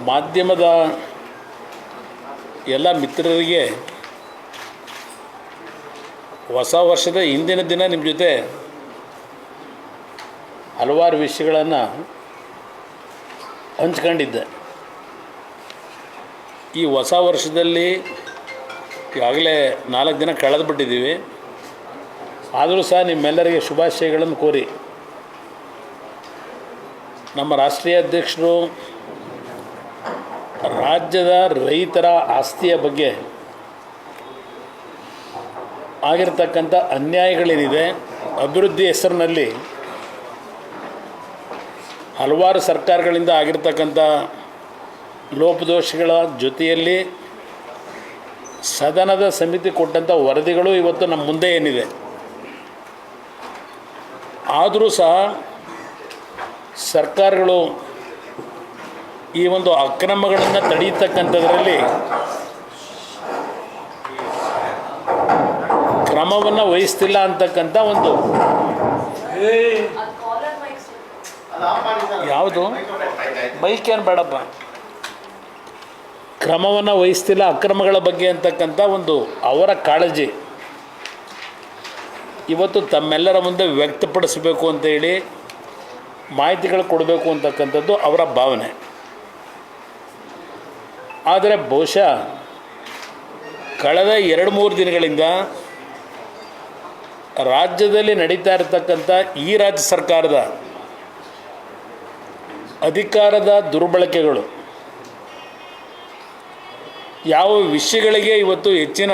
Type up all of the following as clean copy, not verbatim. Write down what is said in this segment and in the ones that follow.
ಮಾಧ್ಯಮದ ಎಲ್ಲ ಮಿತ್ರರಿಗೆ ಹೊಸ ವರ್ಷದ ಹಿಂದಿನ ದಿನ ನಿಮ್ಮ ಜೊತೆ ಹಲವಾರು ವಿಷಯಗಳನ್ನು ಹಂಚ್ಕೊಂಡಿದ್ದೆ. ಈ ಹೊಸ ವರ್ಷದಲ್ಲಿ ಈಗಾಗಲೇ 4 ದಿನ ಕಳೆದು ಬಿಟ್ಟಿದ್ದೀವಿ. ಆದರೂ ಸಹ ನಿಮ್ಮೆಲ್ಲರಿಗೆ ಶುಭಾಶಯಗಳನ್ನು ಕೋರಿ ನಮ್ಮ ರಾಷ್ಟ್ರೀಯ ಅಧ್ಯಕ್ಷರು ರಾಜ್ಯದ ರೈತರ ಆಸ್ತಿಯ ಬಗ್ಗೆ ಆಗಿರತಕ್ಕಂಥ ಅನ್ಯಾಯಗಳೇನಿದೆ, ಅಭಿವೃದ್ಧಿ ಹೆಸರಿನಲ್ಲಿ ಹಲವಾರು ಸರ್ಕಾರಗಳಿಂದ ಆಗಿರ್ತಕ್ಕಂಥ ಲೋಪದೋಷಗಳ ಜೊತೆಯಲ್ಲಿ ಸದನದ ಸಮಿತಿ ಕೊಟ್ಟಂಥ ವರದಿಗಳು ಇವತ್ತು ನಮ್ಮ ಮುಂದೆ ಏನಿದೆ. ಆದರೂ ಸಹ ಸರ್ಕಾರಗಳು ಈ ಒಂದು ಅಕ್ರಮಗಳನ್ನು ತಡೆಯತಕ್ಕಂಥದ್ರಲ್ಲಿ ಕ್ರಮವನ್ನು ವಹಿಸ್ತಿಲ್ಲ ಅಂತಕ್ಕಂಥ ಒಂದು ಯಾವುದು ಬೈಕ್ ಏನು ಬೇಡಪ್ಪ, ಕ್ರಮವನ್ನು ವಹಿಸ್ತಿಲ್ಲ ಅಕ್ರಮಗಳ ಬಗ್ಗೆ ಅಂತಕ್ಕಂಥ ಒಂದು ಅವರ ಕಾಳಜಿ ಇವತ್ತು ತಮ್ಮೆಲ್ಲರ ಮುಂದೆ ವ್ಯಕ್ತಪಡಿಸಬೇಕು ಅಂತೇಳಿ ಮಾಹಿತಿಗಳು ಕೊಡಬೇಕು ಅಂತಕ್ಕಂಥದ್ದು ಅವರ ಭಾವನೆ. ಆದರೆ ಬಹುಶಃ ಕಳೆದ 2-3 ದಿನಗಳಿಂದ ರಾಜ್ಯದಲ್ಲಿ ನಡೀತಾ ಇರತಕ್ಕಂಥ ಈ ರಾಜ್ಯ ಸರ್ಕಾರದ ಅಧಿಕಾರದ ದುರ್ಬಳಕೆಗಳು, ಯಾವ ವಿಷಯಗಳಿಗೆ ಇವತ್ತು ಹೆಚ್ಚಿನ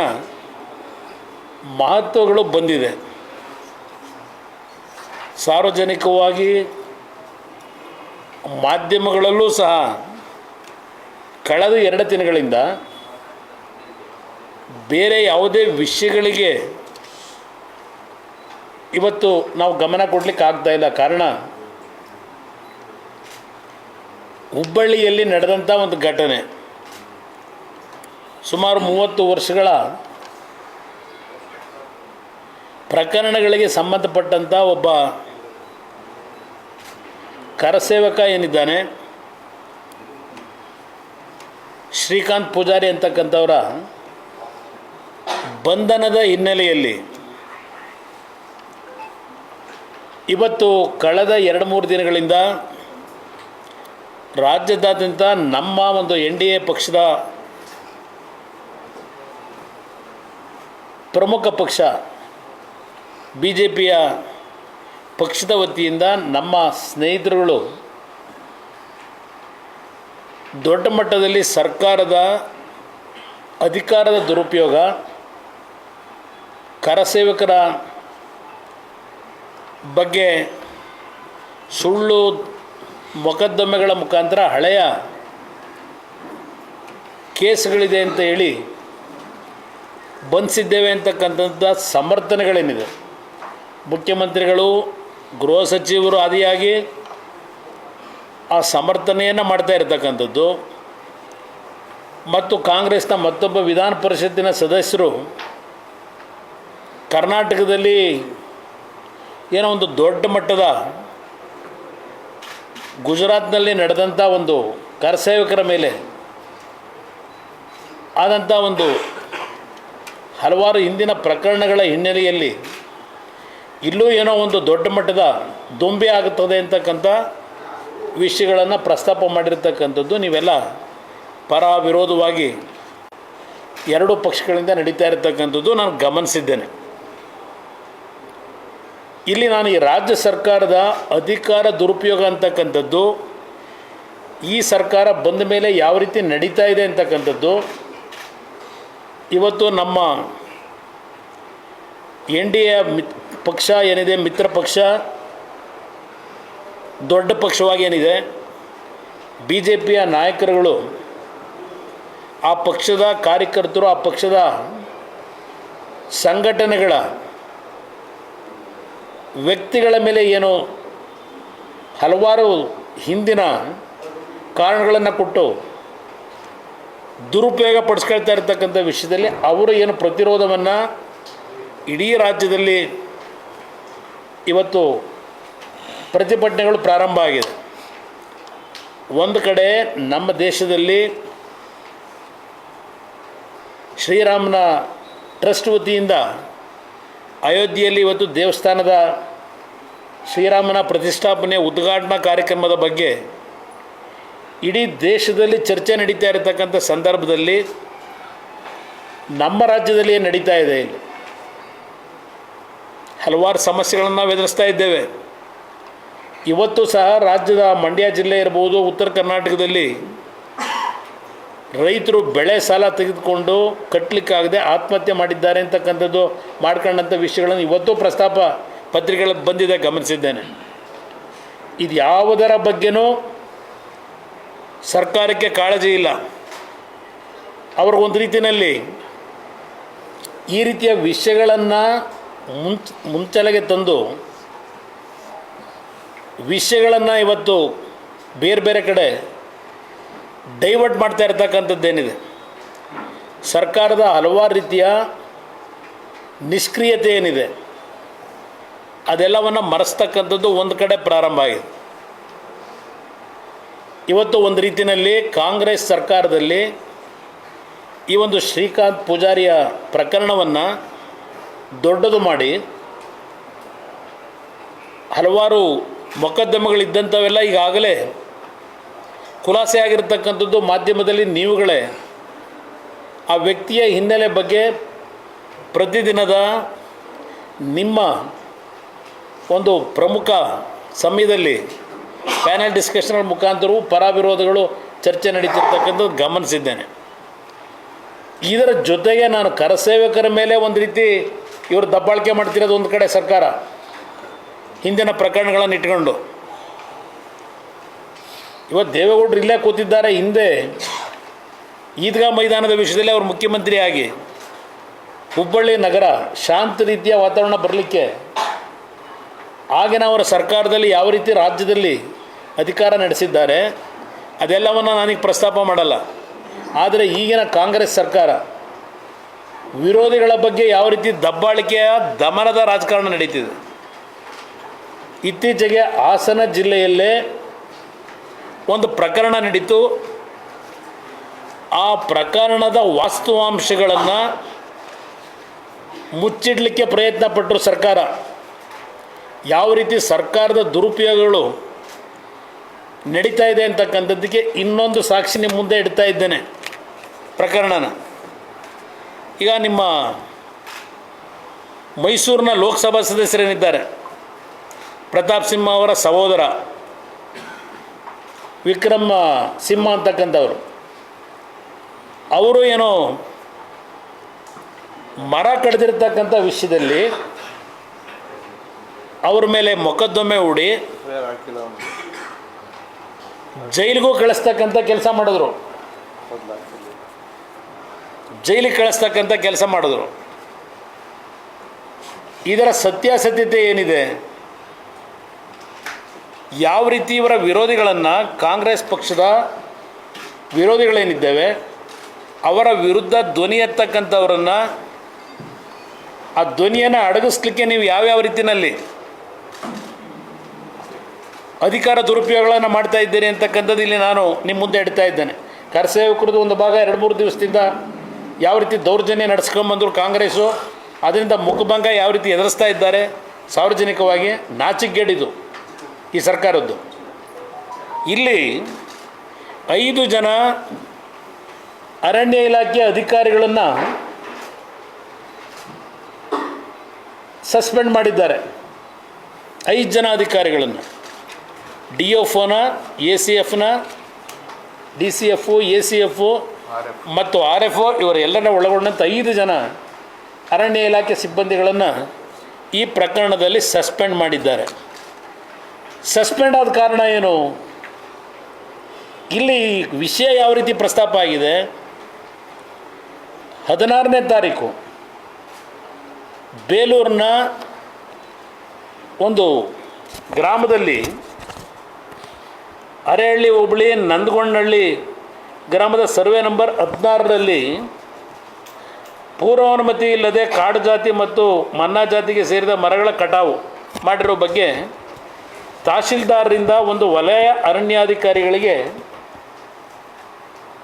ಮಹತ್ವಗಳು ಬಂದಿದೆ, ಸಾರ್ವಜನಿಕವಾಗಿ ಮಾಧ್ಯಮಗಳಲ್ಲೂ ಸಹ ಕಳೆದ 2 ದಿನಗಳಿಂದ ಬೇರೆ ಯಾವುದೇ ವಿಷಯಗಳಿಗೆ ಇವತ್ತು ನಾವು ಗಮನ ಕೊಡಲಿಕ್ಕೆ ಆಗ್ತಾಯಿಲ್ಲ. ಕಾರಣ ಹುಬ್ಬಳ್ಳಿಯಲ್ಲಿ ನಡೆದಂಥ ಒಂದು ಘಟನೆ, ಸುಮಾರು 30 ವರ್ಷಗಳ ಪ್ರಕರಣಗಳಿಗೆ ಸಂಬಂಧಪಟ್ಟಂಥ ಒಬ್ಬ ಕರಸೇವಕ ಏನಿದ್ದಾನೆ ಶ್ರೀಕಾಂತ್ ಪೂಜಾರಿ ಅಂತಕ್ಕಂಥವರ ಬಂಧನದ ಹಿನ್ನೆಲೆಯಲ್ಲಿ ಇವತ್ತು ಕಳೆದ 2-3 ದಿನಗಳಿಂದ ರಾಜ್ಯದಾದ್ಯಂತ ನಮ್ಮ ಒಂದು NDA ಪಕ್ಷದ ಪ್ರಮುಖ ಪಕ್ಷ BJPಯ ಪಕ್ಷದ ವತಿಯಿಂದ ನಮ್ಮ ಸ್ನೇಹಿತರುಗಳು ದೊಡ್ಡ ಮಟ್ಟದಲ್ಲಿ ಸರ್ಕಾರದ ಅಧಿಕಾರದ ದುರುಪಯೋಗ, ಕರಸೇವಕರ ಬಗ್ಗೆ ಸುಳ್ಳು ಮೊಕದ್ದಮೆಗಳ ಮುಖಾಂತರ ಹಳೆಯ ಕೇಸ್ಗಳಿದೆ ಅಂತ ಹೇಳಿ ಬಂಧಿಸಿದ್ದೇವೆ ಅಂತಕ್ಕಂಥದ್ದು ಸಮರ್ಥನೆಗಳೇನಿದೆ. ಮುಖ್ಯಮಂತ್ರಿಗಳು, ಗೃಹ ಸಚಿವರು ಆದಿಯಾಗಿ ಆ ಸಮರ್ಥನೆಯನ್ನು ಮಾಡ್ತಾ ಇರತಕ್ಕಂಥದ್ದು ಮತ್ತು ಕಾಂಗ್ರೆಸ್ನ ಮತ್ತೊಬ್ಬ ವಿಧಾನ ಪರಿಷತ್ತಿನ ಸದಸ್ಯರು ಕರ್ನಾಟಕದಲ್ಲಿ ಏನೋ ಒಂದು ದೊಡ್ಡ ಮಟ್ಟದ ಗುಜರಾತ್ನಲ್ಲಿ ನಡೆದಂಥ ಒಂದು ಕರಸೇವಕರ ಮೇಲೆ ಆದಂಥ ಒಂದು ಹಲವಾರು ಹಿಂದಿನ ಪ್ರಕರಣಗಳ ಹಿನ್ನೆಲೆಯಲ್ಲಿ ಇಲ್ಲೂ ಏನೋ ಒಂದು ದೊಡ್ಡ ಮಟ್ಟದ ದೊಂಬಿ ಆಗುತ್ತದೆ ಅಂತಕ್ಕಂಥ ವಿಷಯಗಳನ್ನು ಪ್ರಸ್ತಾಪ ಮಾಡಿರ್ತಕ್ಕಂಥದ್ದು ನೀವೆಲ್ಲ ಪರ ವಿರೋಧವಾಗಿ 2 ಪಕ್ಷಗಳಿಂದ ನಡೀತಾ ಇರತಕ್ಕಂಥದ್ದು ನಾನು ಗಮನಿಸಿದ್ದೇನೆ. ಇಲ್ಲಿ ನಾನು ಈ ರಾಜ್ಯ ಸರ್ಕಾರದ ಅಧಿಕಾರ ದುರುಪಯೋಗ ಅಂತಕ್ಕಂಥದ್ದು ಈ ಸರ್ಕಾರ ಬಂದ ಮೇಲೆ ಯಾವ ರೀತಿ ನಡೀತಾ ಇದೆ ಅಂತಕ್ಕಂಥದ್ದು ಇವತ್ತು ನಮ್ಮ NDA ಪಕ್ಷ ಏನಿದೆ, ಮಿತ್ರ ಪಕ್ಷ, ದೊಡ್ಡ ಪಕ್ಷವಾಗಿ ಏನಿದೆ, BJPಯ ನಾಯಕರುಗಳು, ಆ ಪಕ್ಷದ ಕಾರ್ಯಕರ್ತರು, ಆ ಪಕ್ಷದ ಸಂಘಟನೆಗಳ ವ್ಯಕ್ತಿಗಳ ಮೇಲೆ ಏನು ಹಲವಾರು ಹಿಂದಿನ ಕಾರಣಗಳನ್ನು ಕೊಟ್ಟು ದುರುಪಯೋಗ ಪಡಿಸ್ಕೊಳ್ತಾ ಇರತಕ್ಕಂಥ ವಿಷಯದಲ್ಲಿ ಅವರು ಏನು ಪ್ರತಿರೋಧವನ್ನು ಇಡೀ ರಾಜ್ಯದಲ್ಲಿ ಇವತ್ತು ಪ್ರತಿಭಟನೆಗಳು ಪ್ರಾರಂಭ ಆಗಿದೆ. ಒಂದು ಕಡೆ ನಮ್ಮ ದೇಶದಲ್ಲಿ ಶ್ರೀರಾಮನ ಟ್ರಸ್ಟ್ ವತಿಯಿಂದ ಅಯೋಧ್ಯೆಯಲ್ಲಿ ಇವತ್ತು ದೇವಸ್ಥಾನದ ಶ್ರೀರಾಮನ ಪ್ರತಿಷ್ಠಾಪನೆ ಉದ್ಘಾಟನಾ ಕಾರ್ಯಕ್ರಮದ ಬಗ್ಗೆ ಇಡೀ ದೇಶದಲ್ಲಿ ಚರ್ಚೆ ನಡೀತಾ ಇರತಕ್ಕಂಥ ಸಂದರ್ಭದಲ್ಲಿ ನಮ್ಮ ರಾಜ್ಯದಲ್ಲಿ ಏನು ನಡೀತಾ ಇದೆ, ಇಲ್ಲಿ ಹಲವಾರು ಸಮಸ್ಯೆಗಳನ್ನು ನಾವು ಎದುರಿಸ್ತಾ ಇದ್ದೇವೆ. ಇವತ್ತು ಸಹ ರಾಜ್ಯದ ಮಂಡ್ಯ ಜಿಲ್ಲೆ ಇರ್ಬೋದು, ಉತ್ತರ ಕರ್ನಾಟಕದಲ್ಲಿ ರೈತರು ಬೆಳೆ ಸಾಲ ತೆಗೆದುಕೊಂಡು ಕಟ್ಟಲಿಕ್ಕಾಗದೆ ಆತ್ಮಹತ್ಯೆ ಮಾಡಿದ್ದಾರೆ ಅಂತಕ್ಕಂಥದ್ದು ಮಾಡ್ಕೊಂಡಂಥ ವಿಷಯಗಳನ್ನು ಇವತ್ತು ಪ್ರಸ್ತಾಪ ಪತ್ರಿಕೆಗಳಲ್ಲಿ ಬಂದಿದೆ, ಗಮನಿಸಿದ್ದೇನೆ. ಇದು ಯಾವುದರ ಬಗ್ಗೆನೂ ಸರ್ಕಾರಕ್ಕೆ ಕಾಳಜಿ ಇಲ್ಲ. ಅವ್ರಿಗೊಂದು ರೀತಿಯಲ್ಲಿ ಈ ರೀತಿಯ ವಿಷಯಗಳನ್ನು ಮುಂಚೆಲೆಗೆ ತಂದು ವಿಷಯಗಳನ್ನು ಇವತ್ತು ಬೇರೆ ಬೇರೆ ಕಡೆ ಡೈವರ್ಟ್ ಮಾಡ್ತಾ ಇರ್ತಕ್ಕಂಥದ್ದೇನಿದೆ, ಸರ್ಕಾರದ ಹಲವಾರು ರೀತಿಯ ನಿಷ್ಕ್ರಿಯತೆ ಏನಿದೆ ಅದೆಲ್ಲವನ್ನು ಮರೆಸ್ತಕ್ಕಂಥದ್ದು ಒಂದು ಕಡೆ ಪ್ರಾರಂಭ ಆಗಿದೆ. ಇವತ್ತು ಒಂದು ರೀತಿಯಲ್ಲಿ ಕಾಂಗ್ರೆಸ್ ಸರ್ಕಾರದಲ್ಲಿ ಈ ಒಂದು ಶ್ರೀಕಾಂತ್ ಪೂಜಾರಿಯ ಪ್ರಕರಣವನ್ನು ದೊಡ್ಡದು ಮಾಡಿ ಹಲವಾರು ಮೊಕದ್ದಮೆಗಳಿದ್ದಂಥವೆಲ್ಲ ಈಗಾಗಲೇ ಖುಲಾಸೆ ಆಗಿರತಕ್ಕಂಥದ್ದು ಮಾಧ್ಯಮದಲ್ಲಿ ನೀವುಗಳೇ ಆ ವ್ಯಕ್ತಿಯ ಹಿನ್ನೆಲೆ ಬಗ್ಗೆ ಪ್ರತಿದಿನದ ನಿಮ್ಮ ಒಂದು ಪ್ರಮುಖ ಸಮಯದಲ್ಲಿ ಪ್ಯಾನಲ್ ಡಿಸ್ಕಷನ್ಗಳ ಮುಖಾಂತರವೂ ಪರ ವಿರೋಧಗಳು ಚರ್ಚೆ ನಡೀತಿರ್ತಕ್ಕಂಥದ್ದು ಗಮನಿಸಿದ್ದೇನೆ. ಇದರ ಜೊತೆಗೆ ನಾನು ಕರಸೇವಕರ ಮೇಲೆ ಒಂದು ರೀತಿ ಇವರು ದಬ್ಬಾಳಿಕೆ ಮಾಡ್ತಿರೋದು ಒಂದು ಕಡೆ ಸರ್ಕಾರ ಹಿಂದಿನ ಪ್ರಕರಣಗಳನ್ನು ಇಟ್ಕೊಂಡು. ಇವತ್ತು ದೇವೇಗೌಡರು ಇಲ್ಲೇ ಕೂತಿದ್ದಾರೆ. ಹಿಂದೆ ಈದ್ಗಾ ಮೈದಾನದ ವಿಷಯದಲ್ಲಿ ಅವರು ಮುಖ್ಯಮಂತ್ರಿ ಆಗಿ ಹುಬ್ಬಳ್ಳಿ ನಗರ ಶಾಂತ ರೀತಿಯ ವಾತಾವರಣ ಬರಲಿಕ್ಕೆ ಆಗಿನ ಅವರ ಸರ್ಕಾರದಲ್ಲಿ ಯಾವ ರೀತಿ ರಾಜ್ಯದಲ್ಲಿ ಅಧಿಕಾರ ನಡೆಸಿದ್ದಾರೆ ಅದೆಲ್ಲವನ್ನು ನಾನೀಗ ಪ್ರಸ್ತಾಪ ಮಾಡಲ್ಲ. ಆದರೆ ಈಗಿನ ಕಾಂಗ್ರೆಸ್ ಸರ್ಕಾರ ವಿರೋಧಿಗಳ ಬಗ್ಗೆ ಯಾವ ರೀತಿ ದಬ್ಬಾಳಿಕೆಯ ದಮನದ ರಾಜಕಾರಣ ನಡೀತಿದೆ. ಇತ್ತೀಚೆಗೆ ಹಾಸನ ಜಿಲ್ಲೆಯಲ್ಲೇ ಒಂದು ಪ್ರಕರಣ ನಡೀತು. ಆ ಪ್ರಕರಣದ ವಾಸ್ತವಾಂಶಗಳನ್ನು ಮುಚ್ಚಿಡಲಿಕ್ಕೆ ಪ್ರಯತ್ನ ಪಟ್ಟರು ಸರ್ಕಾರ. ಯಾವ ರೀತಿ ಸರ್ಕಾರದ ದುರುಪಯೋಗಗಳು ನಡೀತಾ ಇದೆ ಅಂತಕ್ಕಂಥದ್ದಕ್ಕೆ ಇನ್ನೊಂದು ಸಾಕ್ಷಿ ನಿಮ್ಮ ಮುಂದೆ ಇಡ್ತಾ ಇದ್ದೇನೆ ಪ್ರಕರಣನ. ಈಗ ನಿಮ್ಮ ಮೈಸೂರಿನ ಲೋಕಸಭಾ ಸದಸ್ಯರೇನಿದ್ದಾರೆ, ಪ್ರತಾಪ್ ಸಿಂಹ ಅವರ ಸಹೋದರ ವಿಕ್ರಮ್ ಸಿಂಹ ಅಂತಕ್ಕಂಥವ್ರು, ಅವರು ಏನೋ ಮರ ಕಡಿದಿರ್ತಕ್ಕಂಥ ವಿಷಯದಲ್ಲಿ ಅವ್ರ ಮೇಲೆ ಮೊಕದ್ದಮೆ ಹೂಡಿ ಜೈಲಿಗೂ ಕಳಿಸ್ತಕ್ಕಂಥ ಕೆಲಸ ಮಾಡಿದ್ರು. ಜೈಲಿಗೆ ಕಳಿಸ್ತಕ್ಕಂಥ ಕೆಲಸ ಮಾಡಿದ್ರು. ಇದರ ಸತ್ಯಾಸತ್ಯತೆ ಏನಿದೆ, ಯಾವ ರೀತಿ ಇವರ ವಿರೋಧಿಗಳನ್ನು, ಕಾಂಗ್ರೆಸ್ ಪಕ್ಷದ ವಿರೋಧಿಗಳೇನಿದ್ದೇವೆ ಅವರ ವಿರುದ್ಧ ಧ್ವನಿ ಎತ್ತಕ್ಕಂಥವ್ರನ್ನು, ಆ ಧ್ವನಿಯನ್ನು ಅಡಗಿಸ್ಲಿಕ್ಕೆ ನೀವು ಯಾವ್ಯಾವ ರೀತಿಯಲ್ಲಿ ಅಧಿಕಾರ ದುರುಪಯೋಗಗಳನ್ನು ಮಾಡ್ತಾ ಇದ್ದೀರಿ ಅಂತಕ್ಕಂಥದ್ದು ಇಲ್ಲಿ ನಾನು ನಿಮ್ಮ ಮುಂದೆ ಇಡ್ತಾ ಇದ್ದೇನೆ. ಕರಸೇವಕರದ್ದು ಒಂದು ಭಾಗ 2-3 ದಿವಸದಿಂದ ಯಾವ ರೀತಿ ದೌರ್ಜನ್ಯ ನಡೆಸ್ಕೊಂಬಂದರು ಕಾಂಗ್ರೆಸ್ಸು, ಅದರಿಂದ ಮುಖಭಂಗ ಯಾವ ರೀತಿ ಎದುರಿಸ್ತಾ ಇದ್ದಾರೆ ಸಾರ್ವಜನಿಕವಾಗಿ, ನಾಚಿಕೆಗೇಡಿದು ಈ ಸರ್ಕಾರದ್ದು. ಇಲ್ಲಿ 5 ಜನ ಅರಣ್ಯ ಇಲಾಖೆ ಅಧಿಕಾರಿಗಳನ್ನು ಸಸ್ಪೆಂಡ್ ಮಾಡಿದ್ದಾರೆ. 5 ಜನ ಅಧಿಕಾರಿಗಳನ್ನು, DFOನ, ACFನ, DCF, ACF ಮತ್ತು RFO ಇವರೆಲ್ಲರ ಒಳಗೊಂಡಂಥ 5 ಜನ ಅರಣ್ಯ ಇಲಾಖೆ ಸಿಬ್ಬಂದಿಗಳನ್ನು ಈ ಪ್ರಕರಣದಲ್ಲಿ ಸಸ್ಪೆಂಡ್ ಮಾಡಿದ್ದಾರೆ. ಸಸ್ಪೆಂಡ್ ಆದ ಕಾರಣ ಏನು? ಇಲ್ಲಿ ವಿಷಯ ಯಾವ ರೀತಿ ಪ್ರಸ್ತಾಪ ಆಗಿದೆ, 16ನೇ ತಾರೀಕು ಬೇಲೂರಿನ ಒಂದು ಗ್ರಾಮದಲ್ಲಿ, ಅರೇಹಳ್ಳಿ ಹೋಬಳಿ ನಂದಗೊಂಡನಹಳ್ಳಿ ಗ್ರಾಮದ ಸರ್ವೆ ನಂಬರ್ 16ರಲ್ಲಿ ಪೂರ್ವಾನುಮತಿ ಇಲ್ಲದೆ ಕಾಡು ಜಾತಿ ಮತ್ತು ಮನ್ನಾ ಜಾತಿಗೆ ಸೇರಿದ ಮರಗಳ ಕಟಾವು ಮಾಡಿರೋ ಬಗ್ಗೆ ತಹಶೀಲ್ದಾರರಿಂದ ಒಂದು ವಲಯ ಅರಣ್ಯಾಧಿಕಾರಿಗಳಿಗೆ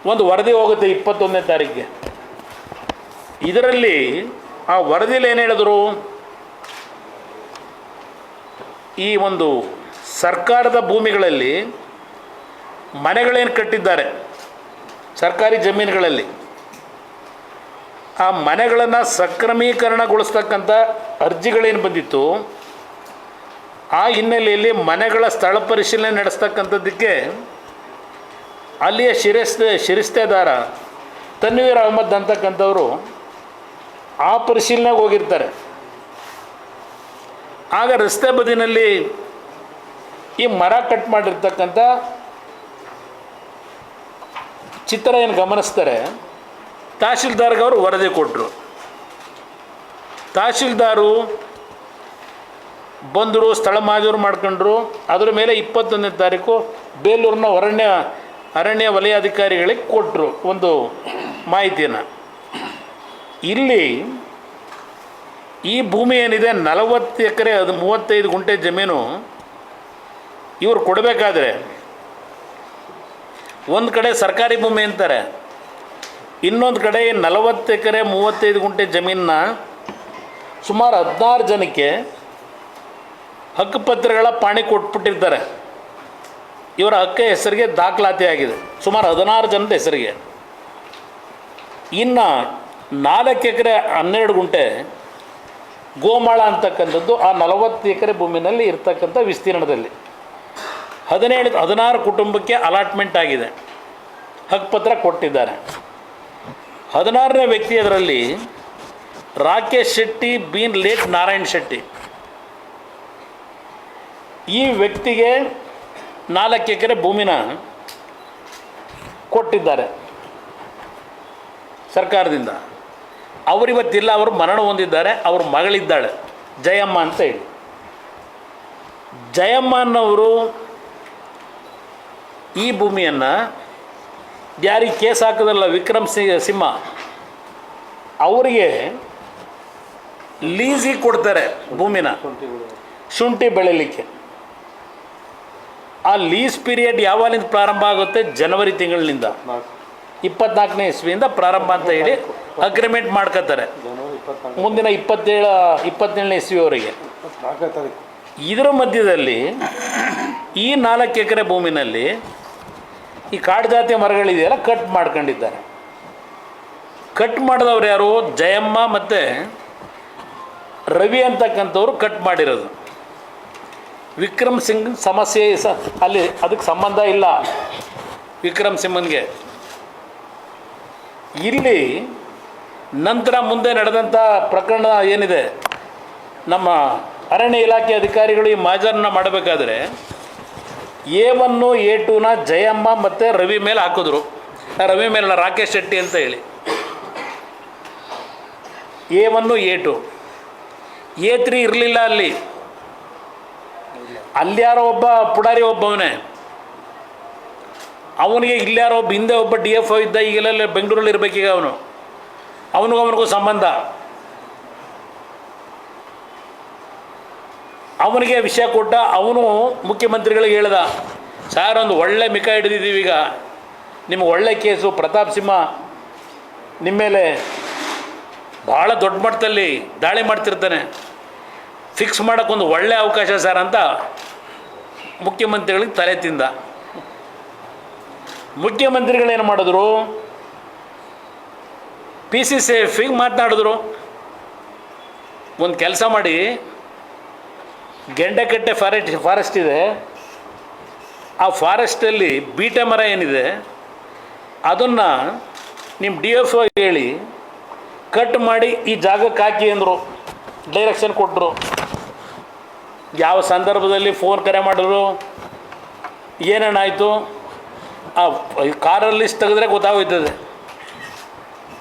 ಒಂದು ವರದಿ ಹೋಗುತ್ತೆ 21ನೇ ತಾರೀಕಿಗೆ. ಇದರಲ್ಲಿ ಆ ವರದಿಯಲ್ಲಿ ಏನು ಹೇಳಿದ್ರು, ಈ ಒಂದು ಸರ್ಕಾರದ ಭೂಮಿಗಳಲ್ಲಿ ಮನೆಗಳೇನು ಕಟ್ಟಿದ್ದಾರೆ ಸರ್ಕಾರಿ ಜಮೀನುಗಳಲ್ಲಿ, ಆ ಮನೆಗಳನ್ನು ಸಕ್ರಮೀಕರಣಗೊಳಿಸ್ತಕ್ಕಂಥ ಅರ್ಜಿಗಳೇನು ಬಂದಿತ್ತು, ಆ ಹಿನ್ನೆಲೆಯಲ್ಲಿ ಮನೆಗಳ ಸ್ಥಳ ಪರಿಶೀಲನೆ ನಡೆಸ್ತಕ್ಕಂಥದ್ದಕ್ಕೆ ಅಲ್ಲಿಯ ಶಿರಸ್ತೇದಾರ ತನ್ವೀರ್ ಅಹಮದ್ ಅಂತಕ್ಕಂಥವರು ಆ ಪರಿಶೀಲನೆಗೆ ಹೋಗಿರ್ತಾರೆ. ಆಗ ರಸ್ತೆ ಬದಿನಲ್ಲಿ ಈ ಮರ ಕಟ್ ಮಾಡಿರ್ತಕ್ಕಂಥ ಚಿತ್ರ ಏನು ಗಮನಿಸ್ತಾರೆ, ತಹಶೀಲ್ದಾರ್ಗೆ ಅವರು ವರದಿ ಕೊಟ್ಟರು. ತಹಶೀಲ್ದಾರು ಬಂದರು, ಸ್ಥಳ ಮಾಜೂರು ಮಾಡ್ಕೊಂಡ್ರು. ಅದರ ಮೇಲೆ 21ನೇ ತಾರೀಕು ಬೇಲೂರಿನ ಅರಣ್ಯ ವಲಯಾಧಿಕಾರಿಗಳಿಗೆ ಕೊಟ್ಟರು ಒಂದು ಮಾಹಿತಿಯನ್ನು. ಇಲ್ಲಿ ಈ ಭೂಮಿ ಏನಿದೆ 40 ಎಕರೆ, ಅದು 35 ಗುಂಟೆ ಜಮೀನು ಇವರು ಕೊಡಬೇಕಾದ್ರೆ ಒಂದು ಕಡೆ ಸರ್ಕಾರಿ ಭೂಮಿ ಅಂತಾರೆ, ಇನ್ನೊಂದು ಕಡೆ 40 ಎಕರೆ 35 ಗುಂಟೆ ಜಮೀನನ್ನ ಸುಮಾರು 16 ಜನಕ್ಕೆ ಹಕ್ಕುಪತ್ರಗಳ ಪಾಣಿ ಕೊಟ್ಬಿಟ್ಟಿರ್ತಾರೆ. ಇವರ ಹಕ್ಕ ಹೆಸರಿಗೆ ದಾಖಲಾತಿ ಆಗಿದೆ ಸುಮಾರು 16 ಜನದ ಹೆಸರಿಗೆ. ಇನ್ನು 4 ಎಕರೆ 12 ಗುಂಟೆ ಗೋಮಾಳ ಅಂತಕ್ಕಂಥದ್ದು ಆ 40 ಎಕರೆ ಭೂಮಿನಲ್ಲಿ ಇರ್ತಕ್ಕಂಥ ವಿಸ್ತೀರ್ಣದಲ್ಲಿ 16 ಕುಟುಂಬಕ್ಕೆ ಅಲಾಟ್ಮೆಂಟ್ ಆಗಿದೆ, ಹಕ್ಕುಪತ್ರ ಕೊಟ್ಟಿದ್ದಾರೆ. 16ನೇ ವ್ಯಕ್ತಿ ಅದರಲ್ಲಿ ರಾಕೇಶ್ ಶೆಟ್ಟಿ ಬೀನ್ ಲೇಟ್ ನಾರಾಯಣ್ ಶೆಟ್ಟಿ. ಈ ವ್ಯಕ್ತಿಗೆ 4 ಎಕರೆ ಭೂಮಿನ ಕೊಟ್ಟಿದ್ದಾರೆ ಸರ್ಕಾರದಿಂದ. ಅವರಿವತ್ತಿಲ್ಲ, ಅವರು ಮರಣ ಹೊಂದಿದ್ದಾರೆ. ಅವ್ರ ಮಗಳಿದ್ದಾಳೆ ಜಯಮ್ಮ ಅಂತ ಹೇಳಿ. ಜಯಮ್ಮನವರು ಈ ಭೂಮಿಯನ್ನು ಯಾರಿಗೆ ಕೇಸ್ ಹಾಕೋದಲ್ಲ ವಿಕ್ರಮ್ ಸಿಂಹ ಅವರಿಗೆ ಲೀಸಿಗೆ ಕೊಡ್ತಾರೆ ಭೂಮಿನ, ಶುಂಠಿ ಬೆಳೆಯಲಿಕ್ಕೆ. ಆ ಲೀಸ್ ಪೀರಿಯಡ್ ಯಾವಾಗಿಂದ ಪ್ರಾರಂಭ ಆಗುತ್ತೆ, ಜನವರಿ ತಿಂಗಳಿನಿಂದ 24ನೇ ಇಸ್ವಿಯಿಂದ ಪ್ರಾರಂಭ ಅಂತ ಹೇಳಿ ಅಗ್ರಿಮೆಂಟ್ ಮಾಡ್ಕೋತಾರೆ ಮುಂದಿನ 27ನೇ ಇಸ್ವಿಯವರೆಗೆ. ಇದರ ಮಧ್ಯದಲ್ಲಿ ಈ 4 ಎಕರೆ ಭೂಮಿನಲ್ಲಿ ಈ ಕಾಡು ಜಾತಿಯ ಮರಗಳಿದೆಯಲ್ಲ ಕಟ್ ಮಾಡ್ಕೊಂಡಿದ್ದಾರೆ. ಕಟ್ ಮಾಡಿದವ್ರು ಯಾರು, ಜಯಮ್ಮ ಮತ್ತು ರವಿ ಅಂತಕ್ಕಂಥವ್ರು ಕಟ್ ಮಾಡಿರೋದು. ವಿಕ್ರಮ್ ಸಿಂಗ್ ಸಮಸ್ಯೆ ಅಲ್ಲಿ ಅದಕ್ಕೆ ಸಂಬಂಧ ಇಲ್ಲ ವಿಕ್ರಮ್ ಸಿಂಹನ್ಗೆ. ಇಲ್ಲಿ ನಂತರ ಮುಂದೆ ನಡೆದಂಥ ಪ್ರಕರಣ ಏನಿದೆ, ನಮ್ಮ ಅರಣ್ಯ ಇಲಾಖೆ ಅಧಿಕಾರಿಗಳು ಈ ಮಾಜರನ್ನ ಮಾಡಬೇಕಾದ್ರೆ A1 A2ನ ಜಯಮ್ಮ ಮತ್ತು ರವಿ ಮೇಲೆ ಹಾಕಿದ್ರು. ರವಿ ಮೇಲೆ ರಾಕೇಶ್ ಶೆಟ್ಟಿ ಅಂತ ಹೇಳಿ A1 A2 A3 ಇರಲಿಲ್ಲ. ಅಲ್ಲಿ ಯಾರೋ ಒಬ್ಬ ಪುಡಾರಿ ಒಬ್ಬವನೇ, ಅವನಿಗೆ ಇಲ್ಲಾರೋ ಒಬ್ಬ ಹಿಂದೆ ಒಬ್ಬ DFO ಇದ್ದ, ಈಗೆಲ್ಲ ಬೆಂಗಳೂರಲ್ಲಿ ಇರಬೇಕೀಗ. ಅವನಿಗೂ ಸಂಬಂಧ. ಅವನಿಗೆ ವಿಷಯ ಕೊಟ್ಟ. ಅವನು ಮುಖ್ಯಮಂತ್ರಿಗಳಿಗೆ ಹೇಳ್ದ, ಸಾರ್ ಒಂದು ಒಳ್ಳೆ ಮಿಕ ಹಿಡಿದಿದ್ದೀವಿ, ಈಗ ನಿಮ್ಗೆ ಒಳ್ಳೆ ಕೇಸು, ಪ್ರತಾಪ್ ಸಿಂಹ ನಿಮ್ಮ ಮೇಲೆ ಭಾಳ ದೊಡ್ಡ ಮಟ್ಟದಲ್ಲಿ ದಾಳಿ ಮಾಡ್ತಿರ್ತಾನೆ, ಫಿಕ್ಸ್ ಮಾಡೋಕ್ಕೊಂದು ಒಳ್ಳೆ ಅವಕಾಶ ಸರ್ ಅಂತ ಮುಖ್ಯಮಂತ್ರಿಗಳಿಗೆ ತಲೆ ತಿಂದ. ಮುಖ್ಯಮಂತ್ರಿಗಳೇನು ಮಾಡಿದ್ರು, PCCFಗೆ ಮಾತನಾಡಿದ್ರು, ಒಂದು ಕೆಲಸ ಮಾಡಿ, ಗೆಂಡೆಕಟ್ಟೆ ಫಾರೆಸ್ಟ್ ಇದೆ, ಆ ಫಾರೆಸ್ಟಲ್ಲಿ ಬೀಟೆ ಮರ ಏನಿದೆ ಅದನ್ನು ನಿಮ್ಮ DFO ಹೇಳಿ ಕಟ್ ಮಾಡಿ ಈ ಜಾಗಕ್ಕೆ ಹಾಕಿ ಅಂದರು. ಡೈರೆಕ್ಷನ್ ಕೊಟ್ಟರು. ಯಾವ ಸಂದರ್ಭದಲ್ಲಿ ಫೋನ್ ಕರೆ ಮಾಡಿದ್ರು, ಏನೇನಾಯಿತು, ಆ ಕಾರಲ್ಲಿ ತೆಗೆದ್ರೆ ಗೊತ್ತಾಗೋಯ್ತದೆ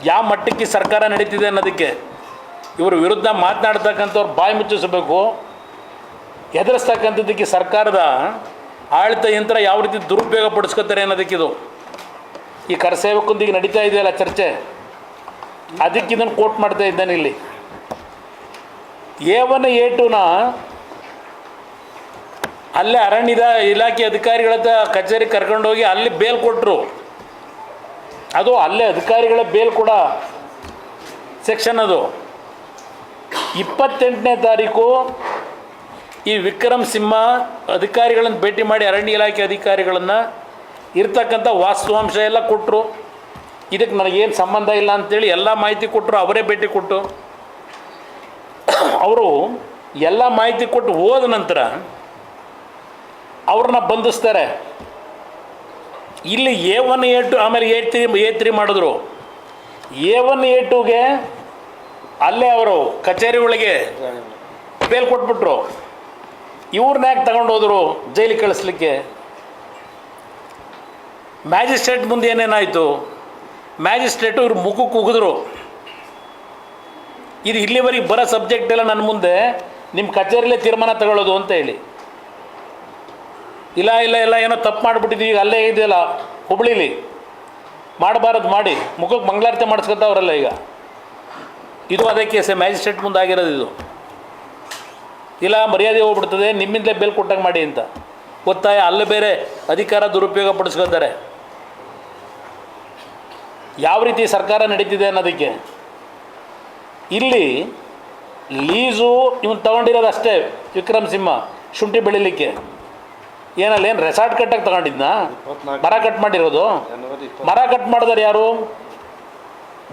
ಯಾವ ಮಟ್ಟಕ್ಕೆ ಸರ್ಕಾರ ನಡೀತಿದೆ ಅನ್ನೋದಕ್ಕೆ. ಇವ್ರ ವಿರುದ್ಧ ಮಾತನಾಡ್ತಕ್ಕಂಥವ್ರು ಬಾಯಿ ಮುಚ್ಚಿಸಬೇಕು. ಎದುರಿಸ್ತಕ್ಕಂಥದ್ದಕ್ಕೆ ಸರ್ಕಾರದ ಆಡಳಿತ ಯಂತ್ರ ಯಾವ ರೀತಿ ದುರುಪಯೋಗ ಪಡಿಸ್ಕೊತಾರೆ ಅನ್ನೋದಕ್ಕಿದು. ಈ ಕರಸೇವಕರೊಂದಿಗೆ ನಡೀತಾ ಇದೆಯಲ್ಲ ಚರ್ಚೆ, ಅದಕ್ಕೆ ಇದನ್ನು ಕೋಟ್ ಮಾಡ್ತಾ ಇದ್ದಾನೆ ಇಲ್ಲಿ. A1 A2ನ ಅಲ್ಲೇ ಅರಣ್ಯದ ಇಲಾಖೆ ಅಧಿಕಾರಿಗಳ ಕಚೇರಿ ಕರ್ಕೊಂಡೋಗಿ ಅಲ್ಲಿ ಬೇಲ್ ಕೊಟ್ಟರು. ಅದು ಅಲ್ಲೇ ಅಧಿಕಾರಿಗಳ ಬೇಲ್ ಕೂಡ ಸೆಕ್ಷನ್ ಅದು. 28ನೇ ತಾರೀಕು ಈ ವಿಕ್ರಮ್ ಸಿಂಹ ಅಧಿಕಾರಿಗಳನ್ನು ಭೇಟಿ ಮಾಡಿ, ಅರಣ್ಯ ಇಲಾಖೆ ಅಧಿಕಾರಿಗಳನ್ನು ಇರ್ತಕ್ಕಂಥ ವಾಸ್ತವಾಂಶ ಎಲ್ಲ ಕೊಟ್ಟರು. ಇದಕ್ಕೆ ನನಗೇನು ಸಂಬಂಧ ಇಲ್ಲ ಅಂಥೇಳಿ ಎಲ್ಲ ಮಾಹಿತಿ ಕೊಟ್ಟರು. ಅವರೇ ಭೇಟಿ ಕೊಟ್ಟು ಅವರು ಎಲ್ಲ ಮಾಹಿತಿ ಕೊಟ್ಟು ಹೋದ ನಂತರ ಅವ್ರನ್ನ ಬಂಧಿಸ್ತಾರೆ. ಇಲ್ಲಿ A1 A2 ಆಮೇಲೆ A3 ಮಾಡಿದ್ರು. A1 A2ಗೆ ಅಲ್ಲೇ ಅವರು ಕಚೇರಿ ಒಳಗೆ ಬೇಲ್ ಕೊಟ್ಬಿಟ್ರು. ಇವ್ರನ್ನ ಯಾಕೆ ತಗೊಂಡೋದ್ರು ಜೈಲಿಗೆ ಕಳಿಸ್ಲಿಕ್ಕೆ? ಮ್ಯಾಜಿಸ್ಟ್ರೇಟ್ ಮುಂದೆ ಏನೇನಾಯಿತು? ಮ್ಯಾಜಿಸ್ಟ್ರೇಟು ಇವ್ರು ಮುಖಕ್ಕೆ ಉಗಿದ್ರು, ಇದು ಇಲ್ಲಿವರೆಗೆ ಬರೋ ಸಬ್ಜೆಕ್ಟ್ ಎಲ್ಲ ನನ್ನ ಮುಂದೆ ನಿಮ್ಮ ಕಚೇರಿಲೇ ತೀರ್ಮಾನ ತಗೊಳ್ಳೋದು ಅಂತ ಹೇಳಿ. ಇಲ್ಲ ಇಲ್ಲ ಇಲ್ಲ ಏನೋ ತಪ್ಪು ಮಾಡಿಬಿಟ್ಟಿದ್ದೀವಿ, ಈಗ ಅಲ್ಲೇ ಇದೆಯಲ್ಲ ಹುಬ್ಳಿಲಿ, ಮಾಡಬಾರದು ಮಾಡಿ ಮುಖಕ್ಕೆ ಮಂಗಳಾರತಿ ಮಾಡಿಸ್ಕೊತಾವ್ರಲ್ಲ ಈಗ. ಇದು ಅದೇ ಕೇಸೆ, ಮ್ಯಾಜಿಸ್ಟ್ರೇಟ್ ಮುಂದೆ ಆಗಿರೋದು ಇದು. ಇಲ್ಲ ಮರ್ಯಾದೆ ಹೋಗ್ಬಿಡ್ತದೆ, ನಿಮ್ಮಿಂದಲೇ ಬೇಲ್ ಕೊಟ್ಟಂಗೆ ಮಾಡಿ ಅಂತ ಒತ್ತಾಯ. ಅಲ್ಲೇ ಬೇರೆ ಅಧಿಕಾರ ದುರುಪಯೋಗ ಪಡಿಸ್ಕೊತಾರೆ. ಯಾವ ರೀತಿ ಸರ್ಕಾರ ನಡೀತಿದೆ ಅನ್ನೋದಕ್ಕೆ ಇಲ್ಲಿ ಲೀಸು ಇವನು ತೊಗೊಂಡಿರೋದು ಅಷ್ಟೇ. ವಿಕ್ರಮ್ ಸಿಂಹ ಶುಂಠಿ ಬೆಳಿಲಿಕ್ಕೆ ಏನಲ್ಲ, ಏನು ರೆಸಾರ್ಟ್ ಕಟ್ಟಕ್ಕೆ ತಗೊಂಡಿದ್ನಾ? ಮರ ಕಟ್ ಮಾಡಿರೋದು. ಮರ ಕಟ್ ಮಾಡಿದಾರೆ ಯಾರು?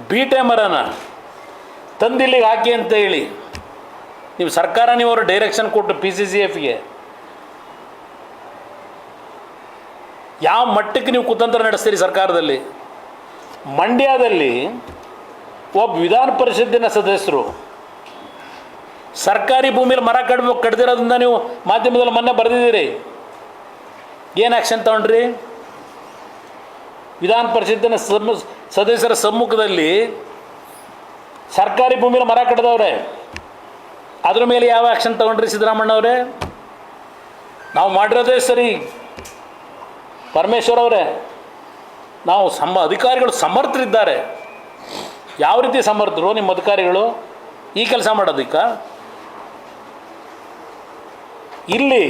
ಬೀಟೆ ಮರನ ತಂದಿಲ್ಲಿಗೆ ಹಾಕಿ ಅಂತ ಹೇಳಿ ನೀವು ಸರ್ಕಾರ, ನೀವು ಅವರು ಡೈರೆಕ್ಷನ್ ಕೊಟ್ಟು PCCFಗೆ ಯಾವ ಮಟ್ಟಕ್ಕೆ ನೀವು ಕುತಂತ್ರ ನಡೆಸ್ತೀರಿ ಸರ್ಕಾರದಲ್ಲಿ? ಮಂಡ್ಯದಲ್ಲಿ ಒಬ್ಬ ವಿಧಾನ ಪರಿಷತ್ತಿನ ಸದಸ್ಯರು ಸರ್ಕಾರಿ ಭೂಮಿಯಲ್ಲಿ ಮರ ಕಡ್ದಿರೋದ್ರಿಂದ ನೀವು ಮಾಧ್ಯಮದಲ್ಲಿ ಮೊನ್ನೆ ಬರೆದಿದ್ದೀರಿ. ಏನು ಆ್ಯಕ್ಷನ್ ತಗೊಂಡ್ರಿ? ವಿಧಾನ ಪರಿಷತ್ತಿನ ಸದಸ್ಯರ ಸಮ್ಮುಖದಲ್ಲಿ ಸರ್ಕಾರಿ ಭೂಮಿಯಲ್ಲಿ ಮರ ಕಡ್ದವ್ರೆ, ಅದ್ರ ಮೇಲೆ ಯಾವ ಆ್ಯಕ್ಷನ್ ತಗೊಂಡ್ರಿ ಸಿದ್ದರಾಮಣ್ಣವರೇ? ನಾವು ಮಾಡಿರೋದೇ ಸರಿ. ಪರಮೇಶ್ವರ್ ಅವರೇ, ನಾವು ಅಧಿಕಾರಿಗಳು ಸಮರ್ಥರಿದ್ದಾರೆ. ಯಾವ ರೀತಿ ಸಮರ್ಥರು ನಿಮ್ಮ ಅಧಿಕಾರಿಗಳು ಈ ಕೆಲಸ ಮಾಡೋದಕ್ಕೆ? ಇಲ್ಲಿ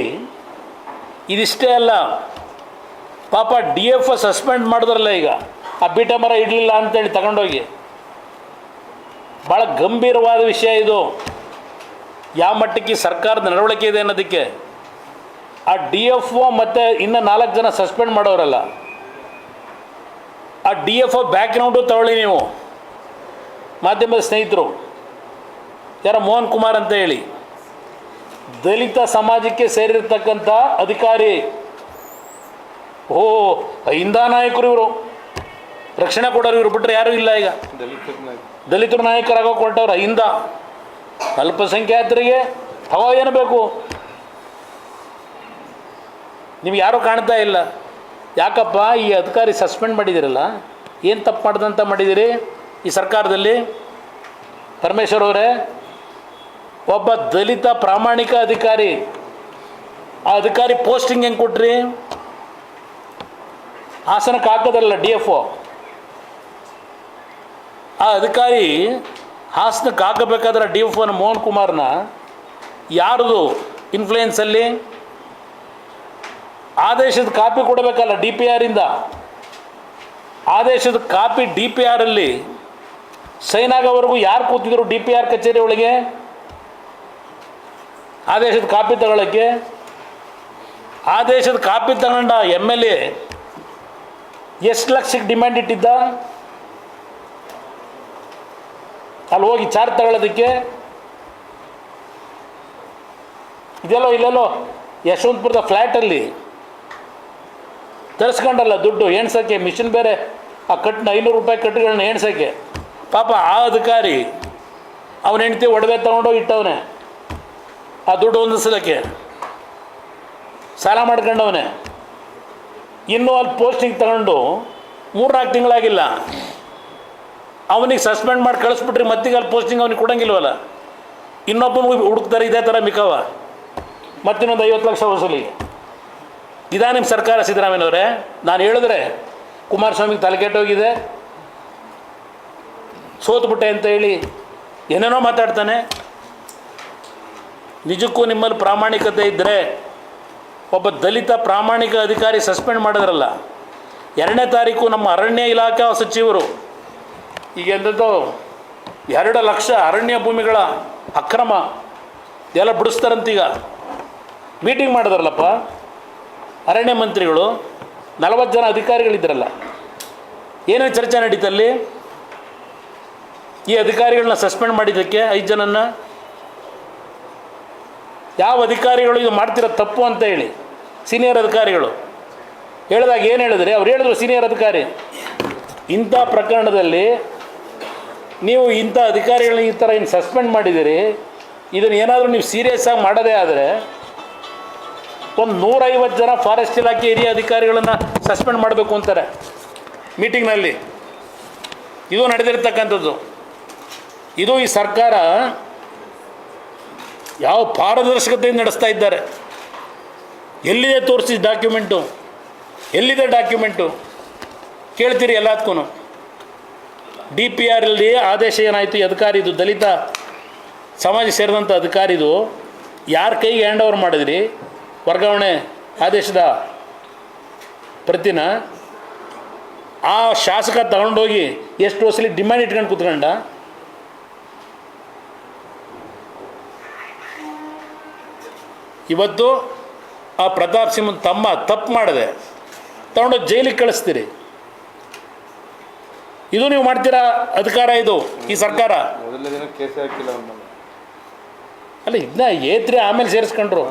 ಇದಿಷ್ಟೇ ಅಲ್ಲ, ಪಾಪ DFO ಸಸ್ಪೆಂಡ್ ಮಾಡಿದ್ರಲ್ಲ ಈಗ, ಆ ಬೀಟೆ ಮರ ಇಡಲಿಲ್ಲ ಅಂತೇಳಿ ತಗೊಂಡೋಗಿ. ಭಾಳ ಗಂಭೀರವಾದ ವಿಷಯ ಇದು. ಯಾವ ಮಟ್ಟಕ್ಕೆ ಸರ್ಕಾರದ ನಡವಳಿಕೆ ಇದೆ ಅನ್ನೋದಕ್ಕೆ ಆ DFO ಮತ್ತು ಇನ್ನು 4 ಜನ ಸಸ್ಪೆಂಡ್ ಮಾಡೋರಲ್ಲ, ಆ DFO ಬ್ಯಾಕ್ಗ್ರೌಂಡು ತಗೊಳ್ಳಿ ನೀವು. ಮಾಧ್ಯಮದ ಸ್ನೇಹಿತರು ಯಾರ ಮೋಹನ್ ಕುಮಾರ್ ಅಂತ ಹೇಳಿ ದಲಿತ ಸಮಾಜಕ್ಕೆ ಸೇರಿರ್ತಕ್ಕಂಥ ಅಧಿಕಾರಿ. ಹಿಂದ ನಾಯಕರು ಇವರು, ರಕ್ಷಣೆ ಕೊಡೋರು ಇವರು ಬಿಟ್ಟರೆ ಯಾರೂ ಇಲ್ಲ ಈಗ. ದಲಿತರ ನಾಯಕರಾಗೋ ಕೊಟ್ಟವ್ರ ಹಿಂದ ಅಲ್ಪಸಂಖ್ಯಾತರಿಗೆ ಏನು ಬೇಕು? ನಿಮ್ಗೆ ಯಾರೂ ಕಾಣ್ತಾ ಇಲ್ಲ. ಯಾಕಪ್ಪ ಈ ಅಧಿಕಾರಿ ಸಸ್ಪೆಂಡ್ ಮಾಡಿದ್ದೀರಲ್ಲ, ಏನು ತಪ್ಪು ಮಾಡ್ದಂತ ಮಾಡಿದ್ದೀರಿ ಈ ಸರ್ಕಾರದಲ್ಲಿ? ಪರಮೇಶ್ವರ್ ಅವರೇ, ಒಬ್ಬ ದಲಿತ ಪ್ರಾಮಾಣಿಕ ಅಧಿಕಾರಿ, ಆ ಅಧಿಕಾರಿ ಪೋಸ್ಟಿಂಗ್ ಹೆಂಗೆ ಕೊಟ್ರಿ? ಹಾಸನಕ್ಕೆ ಹಾಕೋದಲ್ಲ DFO, ಆ ಅಧಿಕಾರಿ ಹಾಸನಕ್ಕೆ ಹಾಕಬೇಕಾದ್ರೆ DFOನ ಮೋಹನ್ ಕುಮಾರ್ನ ಯಾರ್ದು ಇನ್ಫ್ಲೂಯೆನ್ಸಲ್ಲಿ? ಆದೇಶದ ಕಾಪಿ ಕೊಡಬೇಕಲ್ಲ DPRಯಿಂದ. ಆದೇಶದ ಕಾಪಿ DPRಲ್ಲಿ ಸೈನ್ ಆಗೋವರೆಗೂ ಯಾರು ಕೂತಿದ್ರು DPR ಕಚೇರಿ ಒಳಗೆ ಆದೇಶದ ಕಾಪಿ ತಗೊಳ್ಳೋಕ್ಕೆ? ಆದೇಶದ ಕಾಪಿ ತಗೊಂಡ MLA ಎಷ್ಟು ಲಕ್ಷಕ್ಕೆ ಡಿಮ್ಯಾಂಡ್ ಇಟ್ಟಿದ್ದ ಅಲ್ಲಿ ಹೋಗಿ ಚಾರ್ಜ್ ತಗೊಳ್ಳೋದಕ್ಕೆ? ಇದೆಲ್ಲೋ ಇಲ್ಲೆಲ್ಲೋ ಯಶವಂತಪುರದ ಫ್ಲ್ಯಾಟಲ್ಲಿ ತರಿಸ್ಕೊಂಡಲ್ಲ ದುಡ್ಡು ಎಣ್ಸೋಕ್ಕೆ, ಮಿಷಿನ್ ಬೇರೆ ಆ ಕಟ್ಟಿನ 500 ರೂಪಾಯಿ ಕಟ್ಟುಗಳನ್ನ ಎಣ್ಸೋಕ್ಕೆ. ಪಾಪ ಆ ಅಧಿಕಾರಿ ಅವನ ಹೆಂಡ್ತಿ ಒಡವೆ ತೊಗೊಂಡೋಗಿ ಇಟ್ಟವನೇ, ಆ ದುಡ್ಡು ಹೊಂದಿಸಲಿಕ್ಕೆ ಸಾಲ ಮಾಡ್ಕೊಂಡವನೇ. ಇನ್ನೂ ಅಲ್ಲಿ ಪೋಸ್ಟಿಂಗ್ ತಗೊಂಡು 3-4 ತಿಂಗಳಾಗಿಲ್ಲ, ಅವನಿಗೆ ಸಸ್ಪೆಂಡ್ ಮಾಡಿ ಕಳಿಸ್ಬಿಟ್ರಿ. ಮತ್ತೀಗ ಅಲ್ಲಿ ಪೋಸ್ಟಿಂಗ್ ಅವನಿಗೆ ಕೊಡೋಂಗಿಲ್ವಲ್ಲ, ಇನ್ನೊಬ್ಬನಿಗೆ ಹುಡುಕ್ತಾರೆ ಇದೇ ಥರ ಮಿಕ್ಕವ, ಮತ್ತಿನ್ನೊಂದು 50 ಲಕ್ಷ ವಸೂಲಿಗೆ. ಇದಾ ನಿಮ್ಮ ಸರ್ಕಾರ ಸಿದ್ದರಾಮಯ್ಯನವರೇ? ನಾನು ಹೇಳಿದ್ರೆ ಕುಮಾರಸ್ವಾಮಿಗೆ ತಲೆಕೆಟ್ಟೋಗಿದೆ, ಸೋತ್ಬಿಟ್ಟೆ ಅಂತ ಹೇಳಿ ಏನೇನೋ ಮಾತಾಡ್ತಾನೆ. ನಿಜಕ್ಕೂ ನಿಮ್ಮಲ್ಲಿ ಪ್ರಾಮಾಣಿಕತೆ ಇದ್ದರೆ, ಒಬ್ಬ ದಲಿತ ಪ್ರಾಮಾಣಿಕ ಅಧಿಕಾರಿ ಸಸ್ಪೆಂಡ್ ಮಾಡಿದ್ರಲ್ಲ, 2ನೇ ತಾರೀಕು ನಮ್ಮ ಅರಣ್ಯ ಇಲಾಖಾ ಸಚಿವರು ಈಗ ಎಂಥದ್ದು 2 ಲಕ್ಷ ಅರಣ್ಯ ಭೂಮಿಗಳ ಅಕ್ರಮ ಎಲ್ಲ ಬಿಡಿಸ್ತಾರಂತೀಗ ಮೀಟಿಂಗ್ ಮಾಡಿದ್ರಲ್ಲಪ್ಪ ಅರಣ್ಯ ಮಂತ್ರಿಗಳು 40 ಜನ ಅಧಿಕಾರಿಗಳಿದ್ದರಲ್ಲ, ಏನೇನು ಚರ್ಚೆ ನಡೀತಲ್ಲಿ? ಈ ಅಧಿಕಾರಿಗಳನ್ನ ಸಸ್ಪೆಂಡ್ ಮಾಡಿದ್ದಕ್ಕೆ 5 ಜನನ್ನ ಯಾವ ಅಧಿಕಾರಿಗಳು ಇದು ಮಾಡ್ತಿರೋ ತಪ್ಪು ಅಂತ ಹೇಳಿ ಸೀನಿಯರ್ ಅಧಿಕಾರಿಗಳು ಹೇಳಿದಾಗ ಏನು ಹೇಳಿದ್ರಿ? ಅವ್ರು ಹೇಳಿದ್ರು ಸೀನಿಯರ್ ಅಧಿಕಾರಿ, ಇಂಥ ಪ್ರಕರಣದಲ್ಲಿ ನೀವು ಇಂಥ ಅಧಿಕಾರಿಗಳನ್ನ ಈ ಥರ ಏನು ಸಸ್ಪೆಂಡ್ ಮಾಡಿದ್ದೀರಿ, ಇದನ್ನು ಏನಾದರೂ ನೀವು ಸೀರಿಯಸ್ ಆಗಿ ಮಾಡೋದೇ ಆದರೆ ಒಂದು 150 ಜನ ಫಾರೆಸ್ಟ್ ಇಲಾಖೆ ಹಿರಿಯ ಅಧಿಕಾರಿಗಳನ್ನು ಸಸ್ಪೆಂಡ್ ಮಾಡಬೇಕು ಅಂತಾರೆ ಮೀಟಿಂಗ್ನಲ್ಲಿ. ಇದು ನಡೆದಿರ್ತಕ್ಕಂಥದ್ದು. ಇದು ಈ ಸರ್ಕಾರ ಯಾವ ಪಾರದರ್ಶಕತೆಯಿಂದ ನಡೆಸ್ತಾ ಇದ್ದಾರೆ. ಎಲ್ಲಿದೆ ತೋರಿಸಿ ಡಾಕ್ಯುಮೆಂಟು? ಎಲ್ಲಿದೆ ಡಾಕ್ಯುಮೆಂಟು? ಕೇಳ್ತೀರಿ ಎಲ್ಲದಕ್ಕೂ. DPR ಅಲ್ಲಿ ಆದೇಶ ಏನಾಯಿತು? ಈ ಅಧಿಕಾರಿದು ದಲಿತ ಸಮಾಜ ಸೇರಿದಂಥ ಅಧಿಕಾರಿದು ಯಾರ ಕೈಗೆ ಹ್ಯಾಂಡ್ ಓವರ್ ಮಾಡಿದ್ರಿ ವರ್ಗಾವಣೆ ಆದೇಶದ ಪ್ರತಿನ? ಆ ಶಾಸಕ ತಗೊಂಡೋಗಿ ಎಷ್ಟು ವರ್ಷಲಿ ಡಿಮ್ಯಾಂಡ್ ಇಟ್ಕೊಂಡು ಕೂತ್ಕೊಂಡ? ಇವತ್ತು ಆ ಪ್ರತಾಪ್ ಸಿಂಹನ್ ತಮ್ಮ ತಪ್ಪು ಮಾಡಿದೆ, ತಗೊಂಡೋಗಿ ಜೈಲಿಗೆ ಕಳಿಸ್ತೀರಿ. ಇದು ನೀವು ಮಾಡ್ತೀರಾ ಅಧಿಕಾರ? ಇದು ಈ ಸರ್ಕಾರ ಅಲ್ಲ, ಇದನ್ನ ಏತ್ರಿ ಆಮೇಲೆ ಸೇರಿಸ್ಕೊಂಡ್ರು.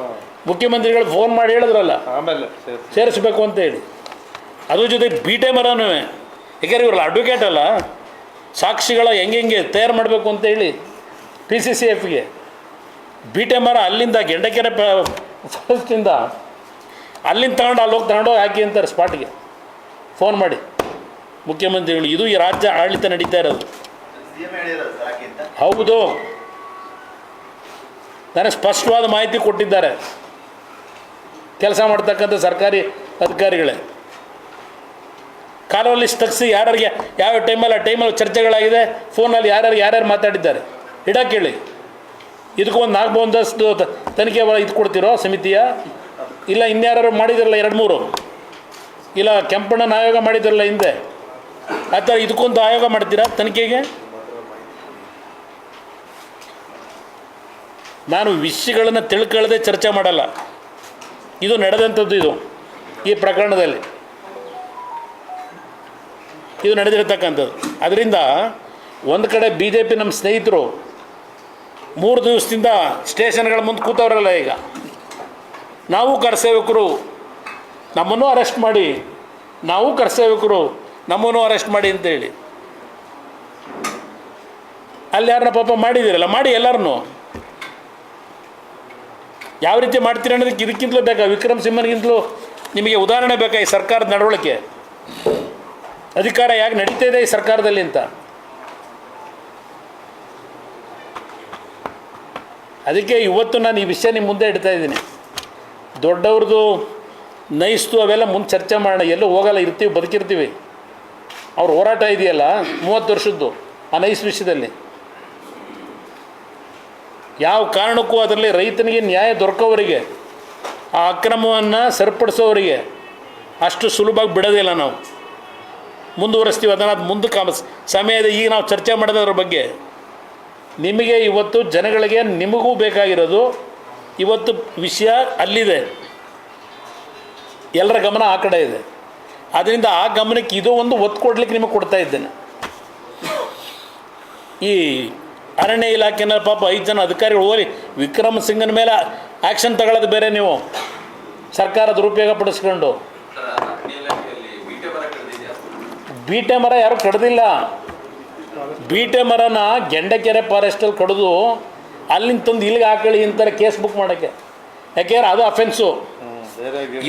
ಮುಖ್ಯಮಂತ್ರಿಗಳು ಫೋನ್ ಮಾಡಿ ಹೇಳಿದ್ರಲ್ಲ ಆಮೇಲೆ ಸೇರಿಸ್ಬೇಕು ಅಂತ ಹೇಳಿ. ಅದ್ರ ಜೊತೆ ಬೀಟೆ ಮರನೂ, ಯಾಕೆಂದ್ರೆ ಇವ್ರಲ್ಲ ಅಡ್ವೊಕೇಟ್ ಅಲ್ಲ, ಸಾಕ್ಷಿಗಳ ಹೆಂಗೆ ತಯಾರು ಮಾಡಬೇಕು ಅಂತ ಹೇಳಿ PCCFಗೆ ಬೀಟೆ ಮರ ಅಲ್ಲಿಂದ ಗೆಂಡಕೆರೆ ಫಾರೆಸ್ಟಿಂದ ಅಲ್ಲಿಂದ ಅಲ್ಲಿ ಹೋಗಿ ತಗೊಂಡೋಗಿ ಹಾಕಿ ಅಂತಾರೆ ಸ್ಪಾಟ್ಗೆ ಫೋನ್ ಮಾಡಿ ಮುಖ್ಯಮಂತ್ರಿಗಳು. ಇದು ಈ ರಾಜ್ಯ ಆಡಳಿತ ನಡೀತಾ ಇರೋದು. ಹೌದು, ನನಗೆ ಸ್ಪಷ್ಟವಾದ ಮಾಹಿತಿ ಕೊಟ್ಟಿದ್ದಾರೆ ಕೆಲಸ ಮಾಡ್ತಕ್ಕಂಥ ಸರ್ಕಾರಿ ಅಧಿಕಾರಿಗಳೇ. ಕಾಲಲ್ಲಿ ತೆಗೆಸಿ ಯಾರ್ಯಾರಿಗೆ ಯಾವ ಟೈಮಲ್ಲಿ ಆ ಟೈಮಲ್ಲಿ ಚರ್ಚೆಗಳಾಗಿದೆ, ಫೋನಲ್ಲಿ ಯಾರ್ಯಾರು ಮಾತಾಡಿದ್ದಾರೆ ಇಡಕ್ಕೆ ಹೇಳಿ. ಇದಕ್ಕೊಂದು 4 ಒಂದಷ್ಟು ತನಿಖೆ ಇದು ಕೊಡ್ತಿರೋ ಸಮಿತಿಯ? ಇಲ್ಲ ಇನ್ಯಾರು ಮಾಡಿದಿರಲ್ಲ 2-3, ಇಲ್ಲ ಕೆಂಪಣ್ಣನ ಆಯೋಗ ಮಾಡಿದಿರಲ್ಲ ಹಿಂದೆ, ಆ ಥರ ಇದಕ್ಕೊಂದು ಆಯೋಗ ಮಾಡ್ತೀರಾ ತನಿಖೆಗೆ? ನಾನು ವಿಷಯಗಳನ್ನು ತಿಳ್ಕೊಳ್ಳದೆ ಚರ್ಚೆ ಮಾಡಲ್ಲ. ಇದು ನಡೆದಂಥದ್ದು, ಇದು ಈ ಪ್ರಕರಣದಲ್ಲಿ ಇದು ನಡೆದಿರ್ತಕ್ಕಂಥದ್ದು. ಅದರಿಂದ ಒಂದು ಕಡೆ BJP ನಮ್ಮ ಸ್ನೇಹಿತರು 3 ದಿವಸದಿಂದ ಸ್ಟೇಷನ್ಗಳ ಮುಂದೆ ಕೂತವರಲ್ಲ, ಈಗ ನಾವು ಕರ್ತವ್ಯಕರು ನಮ್ಮನ್ನು ಅರೆಸ್ಟ್ ಮಾಡಿ, ನಾವು ಕರ್ತವ್ಯಕರು ನಮ್ಮನ್ನು ಅರೆಸ್ಟ್ ಮಾಡಿ ಅಂತೇಳಿ ಅಲ್ಲಿ ಯಾರನ್ನ ಪಾಪ ಮಾಡಿದ್ದೀರಲ್ಲ, ಮಾಡಿ ಎಲ್ಲರನ್ನೂ ಯಾವ ರೀತಿ ಮಾಡ್ತೀರಿ ಅನ್ನೋದಕ್ಕೆ ಇದಕ್ಕಿಂತಲೂ ಬೇಕಾ? ವಿಕ್ರಮ್ ಸಿಂಹನ್ಗಿಂತಲೂ ನಿಮಗೆ ಉದಾಹರಣೆ ಬೇಕಾ ಈ ಸರ್ಕಾರದ ನಡವಳಿಕೆ? ಅಧಿಕಾರ ಯಾಕೆ ನಡೀತಾ ಇದೆ ಈ ಸರ್ಕಾರದಲ್ಲಿ ಅಂತ. ಅದಕ್ಕೆ ಇವತ್ತು ನಾನು ಈ ವಿಷಯ ನಿಮ್ಮ ಮುಂದೆ ಇಡ್ತಾ ಇದ್ದೀನಿ. ದೊಡ್ಡವ್ರದ್ದು ನೈಸ್ತು ಅವೆಲ್ಲ ಮುಂದೆ ಚರ್ಚೆ ಮಾಡೋಣ, ಎಲ್ಲೂ ಹೋಗಲ್ಲ, ಇರ್ತೀವಿ, ಬದುಕಿರ್ತೀವಿ. ಅವ್ರ ಹೋರಾಟ ಇದೆಯಲ್ಲ 30 ವರ್ಷದ್ದು, ಆ ನೈಸ್ ವಿಷಯದಲ್ಲಿ ಯಾವ ಕಾರಣಕ್ಕೂ ಅದರಲ್ಲಿ ರೈತನಿಗೆ ನ್ಯಾಯ ದೊರಕೋವರಿಗೆ, ಆ ಅಕ್ರಮವನ್ನು ಸರಿಪಡಿಸೋವರಿಗೆ ಅಷ್ಟು ಸುಲಭವಾಗಿ ಬಿಡೋದಿಲ್ಲ. ನಾವು ಮುಂದುವರಿಸ್ತೀವಿ ಅದನ್ನು. ಅದು ಮುಂದಕ್ಕೆ ಸಮಯದ ಈಗ ನಾವು ಚರ್ಚೆ ಮಾಡೋದ್ರ ಬಗ್ಗೆ ನಿಮಗೆ ಇವತ್ತು ಜನಗಳಿಗೆ ನಿಮಗೂ ಬೇಕಾಗಿರೋದು ಇವತ್ತು ವಿಷಯ ಅಲ್ಲಿದೆ, ಎಲ್ಲರ ಗಮನ ಆ ಕಡೆ ಇದೆ. ಆದ್ದರಿಂದ ಆ ಗಮನಕ್ಕೆ ಇದು ಒಂದು ಒತ್ತು ಕೊಡಲಿಕ್ಕೆ ನಿಮಗೆ ಕೊಡ್ತಾ ಇದ್ದೇನೆ. ಈ ಅರಣ್ಯ ಇಲಾಖೆನ ಪಾಪ 5 ಜನ ಅಧಿಕಾರಿಗಳು ಹೋಗಿ ವಿಕ್ರಮ್ ಸಿಂಗನ ಮೇಲೆ ಆ್ಯಕ್ಷನ್ ತಗೊಳ್ಳೋದು ಬೇರೆ, ನೀವು ಸರ್ಕಾರ ದುರುಪಯೋಗ ಪಡಿಸ್ಕೊಂಡು. ಬೀಟೆ ಮರ ಯಾರು ಕಡ್ದಿಲ್ಲ. ಬೀಟೆ ಮರನ ಗೆಂಡಕೆರೆ ಫಾರೆಸ್ಟಲ್ಲಿ ಕಡಿದು ಅಲ್ಲಿಂದ ತಂದು ಇಲ್ಲಿಗೆ ಹಾಕೊಳ್ಳಿ ಅಂತಾರೆ ಕೇಸ್ ಬುಕ್ ಮಾಡೋಕ್ಕೆ. ಯಾಕೆಂದ್ರೆ ಅದು ಅಫೆನ್ಸು.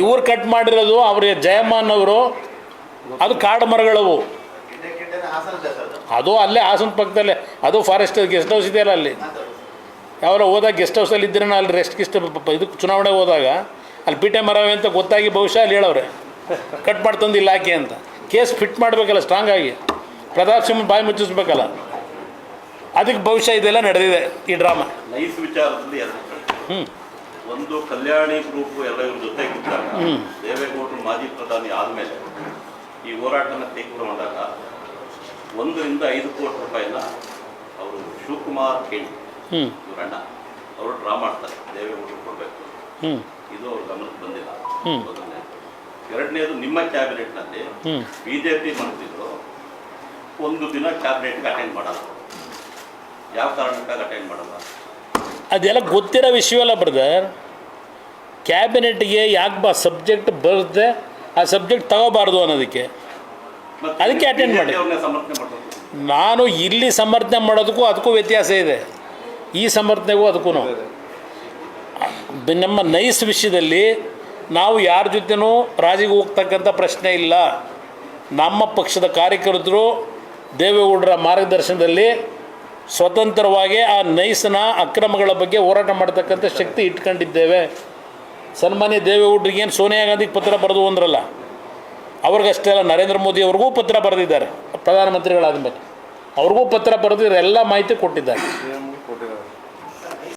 ಇವ್ರು ಕಟ್ ಮಾಡಿರೋದು ಅವ್ರಿಗೆ ಜಯಮಾನ್ ಅವರು, ಅದು ಕಾಡು ಮರಗಳವು. ಅದು ಅಲ್ಲೇ ಹಾಸನ ಪಕ್ಕದಲ್ಲೇ, ಅದು ಫಾರೆಸ್ಟ್ ಗೆಸ್ಟ್ ಹೌಸ್ ಇದೆಯಲ್ಲ ಅಲ್ಲಿ. ಯಾವಾಗ ಹೋದಾಗ ಗೆಸ್ಟ್ ಹೌಸಲ್ಲಿ ಇದ್ದರೆ ಅಲ್ಲಿ ರೆಸ್ಟ್ ಇದಕ್ಕೆ ಚುನಾವಣೆಗೆ ಹೋದಾಗ ಅಲ್ಲಿ ಬೀಟೆ ಮರವೇ ಅಂತ ಗೊತ್ತಾಗಿ ಬಹುಶಃ ಅಲ್ಲಿ ಹೇಳವ್ರೆ ಕಟ್ ಮಾಡ್ತಂದು ಇಲ್ಲ ಹಾಕಿ ಅಂತ. ಕೇಸ್ ಫಿಟ್ ಮಾಡಬೇಕಲ್ಲ ಸ್ಟ್ರಾಂಗ್ ಆಗಿ, ಪ್ರತಾಪ್ ಸಿಂಹ ಬಾಯಿ ಮುಚ್ಚಿಸ್ಬೇಕಲ್ಲ. ಅದಕ್ಕೆ ಬಹುಶಃ ಇದೆಲ್ಲ ನಡೆದಿದೆ ಈ ಡ್ರಾಮಾ. ನೈಸ್ ವಿಚಾರದಲ್ಲಿ ಒಂದು ಕಲ್ಯಾಣಿ ಗ್ರೂಪ್ ಎಲ್ಲ ಇವ್ರ ಜೊತೆಗಿದ್ದಾಗ ದೇವೇಗೌಡರು ಮಾಜಿ ಪ್ರಧಾನಿ ಆದಮೇಲೆ ಈ ಹೋರಾಟನ ತೆಗೆದುಕೊಂಡಾಗ 1 ರಿಂದ 5 ಕೋಟಿ ರೂಪಾಯಿನ ಅವರು ಶಿವಕುಮಾರ್ ಕೇಳಿ ಇವ್ರ ಅಣ್ಣ ಅವರು ಡ್ರಾ ಮಾಡ್ತಾರೆ, ದೇವೇಗೌಡರು ಕೊಡಬೇಕು. ಇದು ಅವ್ರ ಗಮನಕ್ಕೆ ಬಂದಿಲ್ಲ. ಮೊದಲನೇ. ಎರಡನೇದು, ನಿಮ್ಮ ಕ್ಯಾಬಿನೆಟ್ನಲ್ಲಿ ಬಿಜೆಪಿ ಮಂತ್ರಿಗಳು 1 ದಿನ ಕ್ಯಾಬಿನೆಟ್ಗೆ ಅಟೆಂಡ್ ಮಾಡಲ್ಲ. ಯಾವ ಕಾರಣಕ್ಕಾಗಿ ಅಟೆಂಡ್ ಮಾಡಲ್ಲ? ಅದೆಲ್ಲ ಗೊತ್ತಿರೋ ವಿಷಯವಲ್ಲ ಬ್ರದರ್. ಕ್ಯಾಬಿನೆಟ್ಗೆ ಯಾಕೆ ಸಬ್ಜೆಕ್ಟ್ ಬರುತ್ತೆ, ಆ ಸಬ್ಜೆಕ್ಟ್ ತಗೋಬಾರ್ದು ಅನ್ನೋದಕ್ಕೆ, ಅದಕ್ಕೆ ಅಟೆಂಡ್ ಮಾಡಿ. ಸಮರ್ಥನೆ ಮಾಡೋದು ನಾನು ಇಲ್ಲಿ ಸಮರ್ಥನೆ ಮಾಡೋದಕ್ಕೂ ಅದಕ್ಕೂ ವ್ಯತ್ಯಾಸ ಇದೆ. ಈ ಸಮರ್ಥನೆಗೂ ಅದಕ್ಕೂ ನಮ್ಮ ನೈಸ್ ವಿಷಯದಲ್ಲಿ ನಾವು ಯಾರ ಜೊತೆನೂ ರಾಜಿಗೆ ಹೋಗ್ತಕ್ಕಂಥ ಪ್ರಶ್ನೆ ಇಲ್ಲ. ನಮ್ಮ ಪಕ್ಷದ ಕಾರ್ಯಕರ್ತರು ದೇವೇಗೌಡರ ಮಾರ್ಗದರ್ಶನದಲ್ಲಿ ಸ್ವತಂತ್ರವಾಗಿ ಆ ನೈಸ್ನ ಅಕ್ರಮಗಳ ಬಗ್ಗೆ ಹೋರಾಟ ಮಾಡ್ತಕ್ಕಂಥ ಶಕ್ತಿ ಇಟ್ಕೊಂಡಿದ್ದೇವೆ. ಸನ್ಮಾನ್ಯ ದೇವೇಗೌಡರಿಗೇನು ಸೋನಿಯಾ ಗಾಂಧಿಗೆ ಪತ್ರ ಬರೆದು ಅಂದ್ರಲ್ಲ, ಅವ್ರಿಗಷ್ಟೇ ಅಲ್ಲ, ನರೇಂದ್ರ ಮೋದಿ ಅವ್ರಿಗೂ ಪತ್ರ ಬರೆದಿದ್ದಾರೆ. ಪ್ರಧಾನಮಂತ್ರಿಗಳಾದ ಮೇಲೆ ಅವ್ರಿಗೂ ಪತ್ರ ಬರೆದಿರೋ ಎಲ್ಲ ಮಾಹಿತಿ ಕೊಟ್ಟಿದ್ದಾರೆ.